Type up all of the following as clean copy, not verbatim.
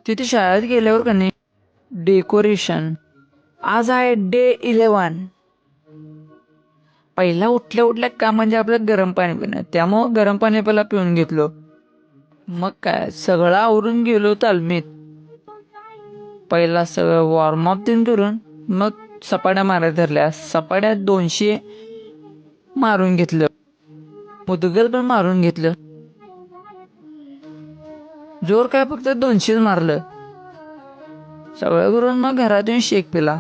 तिथे शाळेत गेल्यावर का नाही डेकोरेशन. आज आहे डे 11. पहिला उठल्या उठल्या का म्हणजे आपलं गरम पाणी पिणं, त्यामुळं गरम पाणी पहिला पिऊन घेतलो. मग काय सगळं आवरून गेलो तालमीत. पहिला सगळं वॉर्मअप दिन करून मग सपाट्या मारायला धरल्या. सपाट्या 200 मारून घेतलं, मुदगल पण मारून घेतलं. जोर काय फक्त 200 मारलं. सगळं करून मग घरात येऊन शेक पिला.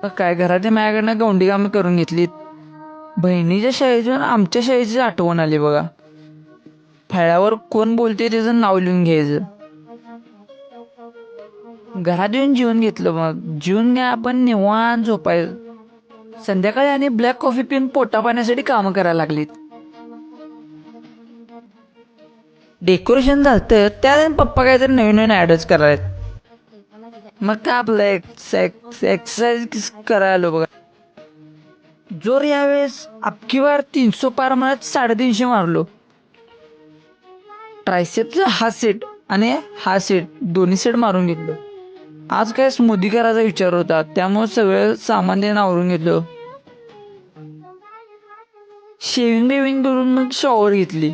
मग काय घरात माझ्याकडनं गौंडी कामं करून घेतलीत. बहिणीच्या शाळेतून आमच्या शाळेची आठवण आली बघा. फळ्यावर कोण बोलते त्याचं नाव लिहून घ्यायचं. घरात येऊन जेवून घेतलं. मग जेवून घ्या आपण निवांत झोपायचं. संध्याकाळी आणि ब्लॅक कॉफी पिऊन पोटा पाण्यासाठी कामं करायला लागलीत. डेकोरेशन झालं त्यात पप्पा काहीतरी नवीन नवीन ॲडच करायला. मग काय आपलं एक्सरसाइज करायला बघा. जोर यावेळेस अबकी बार 300 पार म्हणत 350 मारलो. ट्रायसेपचा हा सेट आणि हा सेट दोन्ही सेट मारून घेतलो. आज काय स्मूदी करायचा विचार होता, त्यामुळे सगळं सामान देणं आवरून घेतलं. शेविंग बेविंग करून मग शॉवर घेतली.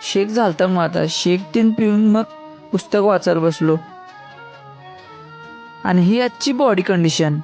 शेक झालता मग आता शेक तीन पिऊन मग पुस्तक वाचायला बसलो. आणि ही आजची बॉडी कंडिशन.